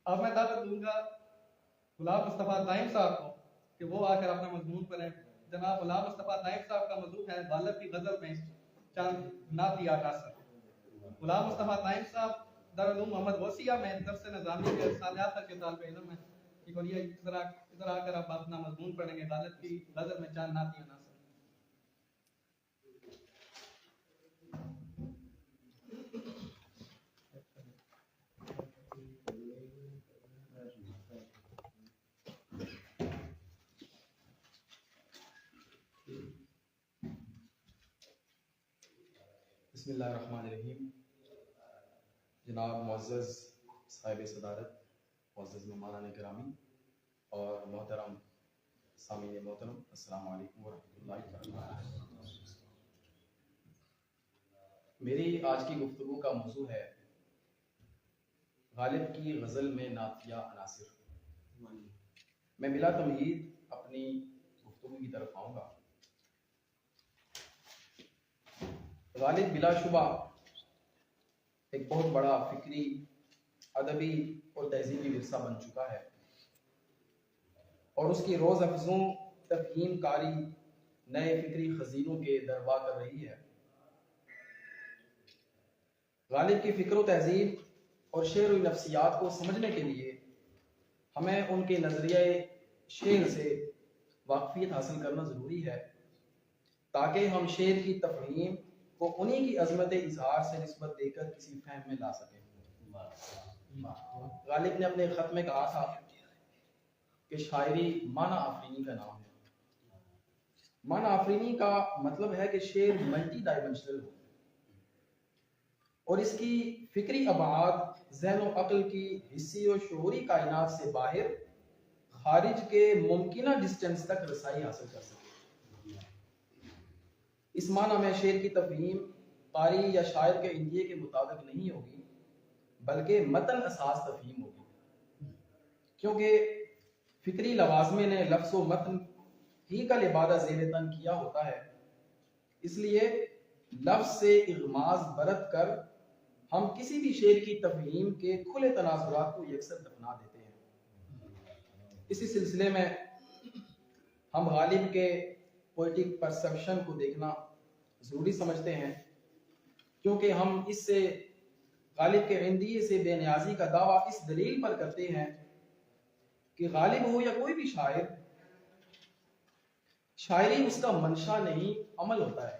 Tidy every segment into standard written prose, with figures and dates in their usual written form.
अब मैं दावत दूंगा गुलाम मुस्तफ़ा ताइम साहब को कि वो आकर अपना मजमून पढ़ें। जनाब गुलाम मुस्तफ़ा ताइम साहब का मजमून है गालिब की गजल में चंद नातिया नासर। गुलाम मुस्तफ़ा ताइम साहब दारुल उलूम मोहम्मद गौसिया में दरस निज़ामी के साल आखिर के तालिब इल्म हैं। और ये इधर आकर आप अपना मजमून पढ़ेंगे गालिब की गजल में चंद नातिया नासर। बिस्मिल्लाहिर्रहमानिर्रहीम। जनाब मुअज़्ज़ज़ साहिब सदारत, मुअज़्ज़ज़ मेहमानान गिरामी और मोहतरम सामीन मोहतरम, अस्सलामु अलैकुम व रहमतुल्लाहि व बरकातुहू। मेरी आज की गुफ्तगू का मौजू है गालिब की गज़ल में नातिया अनासिर। मैं बिला तमहीद अपनी गुफ्तगू की तरफ आऊँगा। गालिब बिलाशुबा एक बहुत बड़ा फिक्री, अदबी और तहजीबी विरसा बन चुका है और उसकी रोज़ अफ़ज़ों तफ़हीम कारी नए फिक्री खजीनों के दरबा कर रही है। गालिब की फ़िक्र व तहजीब और शेर व नफ्सियात को समझने के लिए हमें उनके नज़रिए शेर से वाक़फ़ियत हासिल करना ज़रूरी है, ताकि हम शेर की तफ़हीम को उन्हीं की अज़मत इज़हार से निस्बत देकर किसी फ़हम में ला सकें। गालिब ने अपने ख़त में कहा था कि शायरी माना आफरीनी का नाम है। माना आफरीनी का मतलब है कि शेर मल्टी डायमेंशनल हो और इसकी फिक्री अबाद ज़हन व अक़ल की हिस्सी और शऊरी कायनात से बाहर खारिज के मुमकिना डिस्टेंस तक रसाई हासिल कर सके। इस माना में शेर की तफ़हीम कारी या शायर के इंदिये के मुताबिक नहीं होगी, बल्कि मतन असास तफ़हीम होगी, क्योंकि फिक्री लवाज़मे ने लफ्ज़ व मतन ही का लिबादा ज़ेर तन किया होता है। इसलिए लफ्ज़ से इग़माज़ बरत कर हम किसी भी शेर की तफ़हीम के खुले तनाज़ुरात को यकसर दफना देते हैं। इसी सिलसिले में हम गालिब के पोएटिक परसेप्शन को देखना ज़रूरी समझते हैं, क्योंकि हम इससे गालिब के इंदिये से बेनियाजी का दावा इस दलील पर करते हैं कि गालिब हो या कोई भी शायर, शायरी उसका मंशा नहीं अमल होता है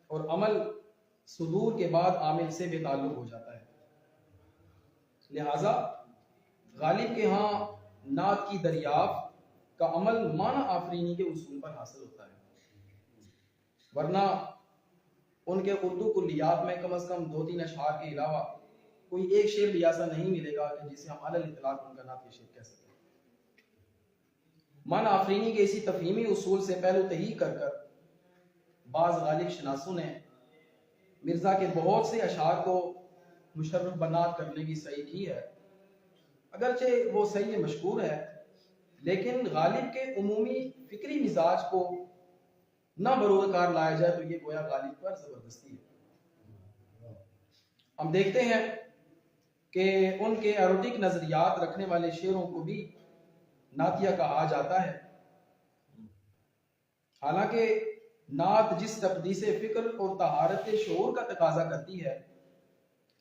और अमल सुदूर के बाद आमिल से बेताल्लुक हो जाता है। लिहाजा गालिब के यहाँ नात की दरियाफ्त का अमल माना आफरीनी के उसूल पर हासिल होता है, वरना उनके उर्दू कुल्लियात में कम से कम 2-3 अशआर के अलावा कोई एक शेर भी ऐसा नहीं मिलेगा कि जिसे हम अलल इतलाक उनका नात शेर कह सकें। माना आफरीनी के इसी तफ़हीमी उसूल से पहलू तही कर कर बाज़ गालिब शनासों ने मिर्ज़ा के बहुत से अशार को मुशर्रफ बनात करने की सही की है। अगरचे वो सही मशहूर है, लेकिन गालिब के उमूमी फिक्री मिजाज को ना बरोकार लाया जाए तो ये गोया गालिब पर जबरदस्ती है। हम देखते हैं कि उनके एरोटिक नजरियात रखने वाले शेरों को भी नातिया कहा जाता है। हालांकि नात जिस तकदीसे फिक्र और तहारत शऊर का तकाजा करती है,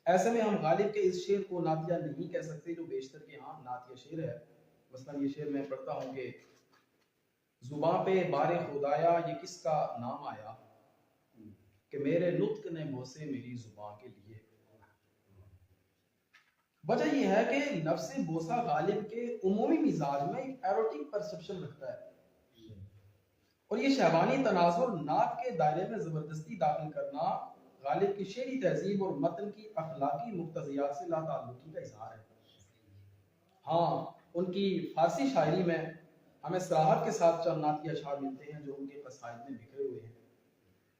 ऐसे में हम गालिब के इस शेर को नातिया नहीं कह सकते जो बेशतर के यहाँ नातिया शेर है। मसलन ये शेर मैं पढ़ता हूँ कि जुबां पे बारे खुदाया ये किसका नाम आया, कि मेरे नुत्क ने बोसे मेरी जुबां के लिए। वजह यह है कि लफ्ज़ बोसा गालिब के उमूमी मिजाज में एक एरोटिक परसेप्शन रखता है और ये शहवानी तनाजुर नात के दायरे में जबरदस्ती दाखिल करना गालिब की शेरी तहजीब और मतन की अखलाकी मुक्तज़ियात से लाताल्लुकी का इज़हार है। हाँ, उनकी फारसी शायरी में हमें सराहत के साथ चंद नातिया अशआर मिलते हैं जो उनके कसाइद में बिखरे हुए हैं।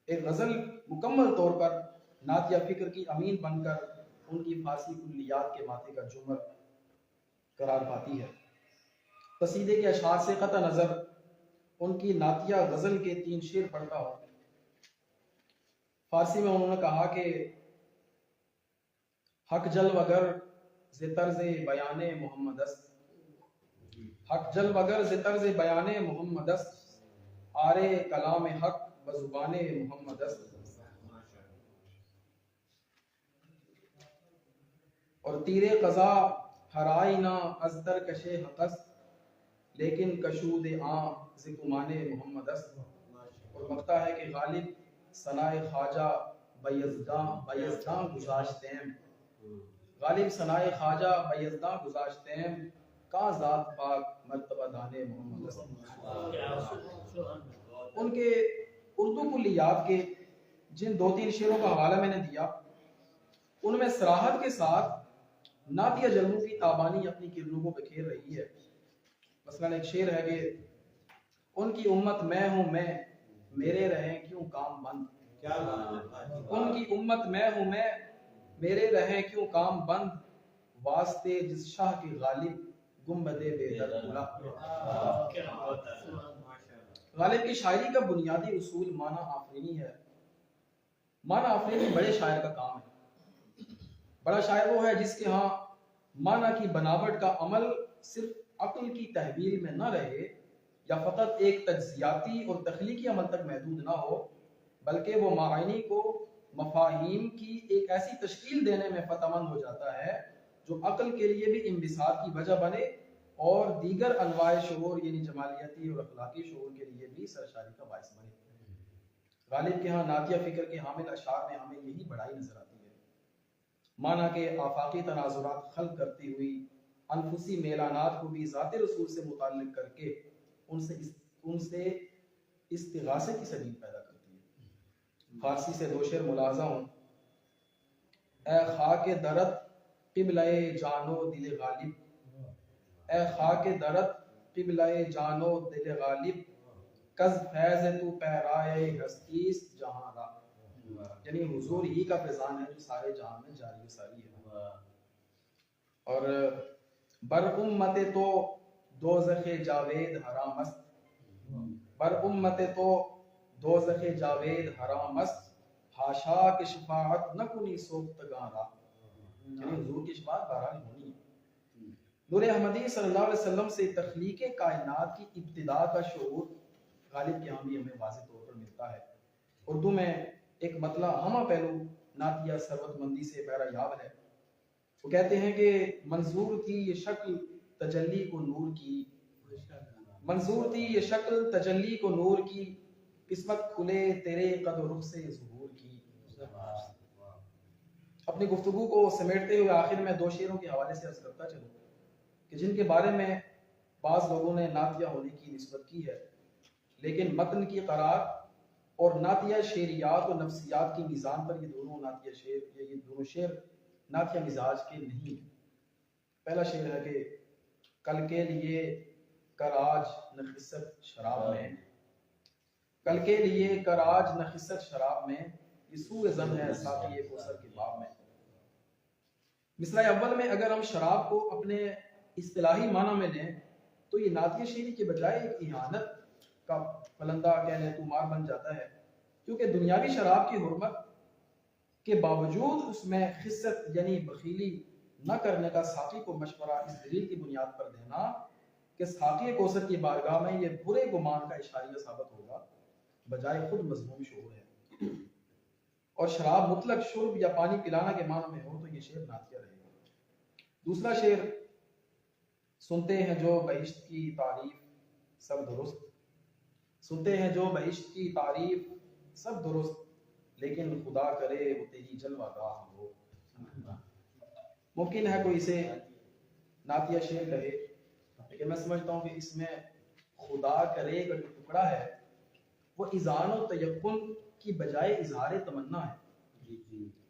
एक गज़ल मुकम्मल तौर पर नातिया फिक्र की अमीन बनकर उनकी फारसी कुल्लियात के माथे का जुमर करार पाती है। कसीदे के अशआर से कता नज़र उनकी नातिया गज़ल के 3 शेर पढ़ता हूँ। फारसी में उन्होंने कहा कि हक जल वगर ज़ितर्ज़े बयाने मोहम्मदस, हक जल वगर ज़ितर्ज़े बयाने मोहम्मदस, आरे कलाम हक बज़ुबाने मोहम्मदस। और तीरे क़ज़ा हराई ना अज़दर कशे हक़स, लेकिन कशूद आं ज़िकुमाने मोहम्मदस। और मकता है कि गालिब सनाए ख्वाजा बयज़दां गुज़ाश्तेम, गालिब सनाए ख्वाजा बयज़दां गुज़ाश्तेम, का ज़ात पाक मर्तबा दाने मोहम्मदस। उनके उर्दू कुल्लियात के जिन 2-3 शेरों का हवाला मैंने दिया, उनमें सराहत के साथ नातिया जल्मों की ताबानी अपनी किरणों को बिखेर रही है। मसलन एक शेर है कि उनकी उम्मत मैं हूँ मैं, मेरे रहें क्यों काम बंद। क्या उनकी उम्मत मैं हूँ मैं, मेरे रहें क्यों काम बंद, वास्ते जिस शाह के गालिब गुम्बदे बेदर खुला। गालिब की शायरी का बुनियादी उसूल माना आफरीनी है। माना आफरीनी बड़े शायर का काम है। बड़ा शायर वो है जिसके यहाँ माना की बनावट का अमल सिर्फ अक्ल की तहवील में न रहे या फकत एक तज्जियाती और तख्लीकी अमल तक महदूद ना हो, बल्कि वो मायनी को मफाहीम की एक ऐसी तश्कील देने में फतमंद हो जाता है जो अक्ल के लिए भी इंबिसात की वजह बने और दीगर अनवाए शऊर यानी जमालियती और अखलाकी शऊर के लिए भी सरशारी का बाइस बने। गालिब के यहाँ नातिया फिक्र के हामिल अशार में हमें यही बड़ाई नजर आती है। माना के आफाकी तनाजुरात खल्क करती हुई अनफुसी मेलानात को भी ज़ाते रसूल से मुताल्लिक करके उनसे इस्तिगासे की सबील पैदा करती है। फारसी से 2 शेर मुलाजा हूँ। ए खाके दरद क़िबलाए जानो दिल गालिब, ए खाके दरद क़िबलाए जानो दिल गालिब, कज़ फैज़ तू पैराए हस्तीस जहां रा। यानी हुजूर ही का फैजान है जो सारे जहां में जारी सारी है। और बर उम्मते तो दोज़खे जावेद हरामस्त, बर उम्मते तो दोज़खे जावेद हरामस्त, हाशा के शफाअत न कुनी सोख्तगारा। यानी हुजूर की शफाअत बहरहाल होनी है। नूर अहमदी सल्लल्लाहु अलैहि वसल्लम से तख्लीक़े कायनात की इब्तिदा का शऊर गालिब के यहाँ भी हमें वाज़ेह तौर पर मिलता है। उर्दू में एक मतला हमा पहलू नातिया सरवतमंदी से बहरा याब है। वो कहते हैं कि मंजूर थी ये शक्ल तजल्ली को नूर की, मंजूर थी ये शक्ल तजल्ली को नूर की, किस्मत खुले तेरे कद रुख से ज़ुहूर की। अपनी गुफ्तगू को समेटते हुए आखिर में 2 शेरों के हवाले से अर्ज करता चलूं कि जिनके बारे में बाज़ लोगों ने नातिया होने की निस्बत की है, लेकिन मतन की करार और नातिया शेरियात और नफ्सियात की निज़ाम पर ये दोनों नातिया शेर ये दोनों शेर नातिया मिजाज के नहीं। पहला शेर है कि कल के लिए कराज नखिसत शराब में, कल के लिए कराज नखिसत शराब में, ये सूए ज़न है साक़ी कौसर के बाब में। मिसरा अव्वल में अगर हम शराब को अपने इस्तिलाही माना में लें तो ये नातिया शेरी के बजाय एक इहानत का फलंदा कहने तुमार बन जाता है, क्योंकि दुनियावी शराब की हुर्मत के बावजूद उसमें खिस्सत यानी बखीली न करने का साक़ी को मशवरा इस दलील की बुनियाद पर देना कि साक़ी कौसर की बारगाह में ये बुरे गुमान का इशारिया साबित होगा बजाय खुद मज़मूम शऊर है। और शराब मुतलक शुर्ब या पानी पिलाना के मानो में हो तो ये शेर नातिया रहेगा। दूसरा शेर, सुनते हैं जो बहिश्त की तारीफ सब दुरुस्त, सुनते हैं जो बहिश्त की तारीफ सब दुरुस्त, लेकिन खुदा करे वो तेरी जलवागाह हो। मुमकिन है कोई इसे नातिया शेर कहे, लेकिन मैं समझता हूँ कि इसमें खुदा करे का जो टुकड़ा है वो इज़ान और तयक्कुन की बजाय इजहार तमन्ना है।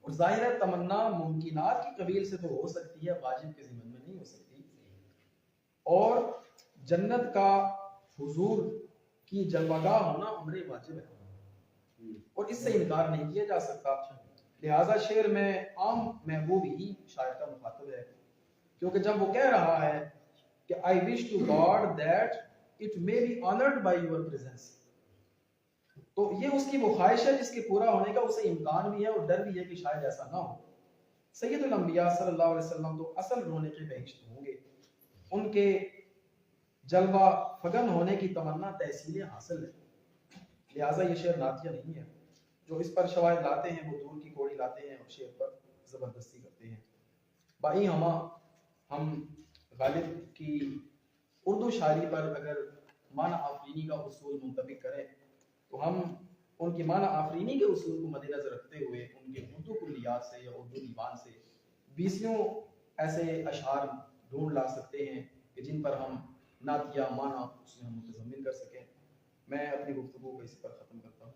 और जाहिर है तमन्ना मुमकिनात की कबील से तो हो सकती है, वाजिब के ज़िम्मन में नहीं हो सकती। और जन्नत का हुजूर की जलवागाह होना अमरे वाजिब है और इससे इनकार नहीं किया जा सकता। लिहाजा शेर में आम महबूब ही शायर का मुखातब है, क्योंकि जब वो कह रहा है कि I wish to God that it may be honoured by your presence, तो ये उसकी वो ख्वाहिश है जिसके पूरा होने का उसे इम्कान भी है और डर भी है कि शायद ऐसा ना हो। सैयदुल अंबिया सल्लल्लाहु अलैहि वसल्लम तो असल रोने के बहिश्त होंगे, उनके जलवा फगन होने की तमन्ना तहसील हासिल है, लिहाजा ये शेर नातिया नहीं है। जो इस पर शवाहिद लाते हैं वो दूर की कोड़ी लाते हैं और शेर पर ज़बरदस्ती करते हैं। भाई हम गालिब की उर्दू शायरी पर अगर माना आफरीनी का उसूल मुंतबिक करें तो हम उनकी माना आफरीनी के उसूल को मद्देनजर रखते हुए उनके उर्दू कुल्लियात से या उर्दू दीवान से 20 ऐसे अशार ढूंढ ला सकते हैं कि जिन पर हम नातिया माना उसमें हम मुतज़म्मिन कर सकें। मैं अपनी गुफ्तगू को इसी पर ख़त्म करता हूँ।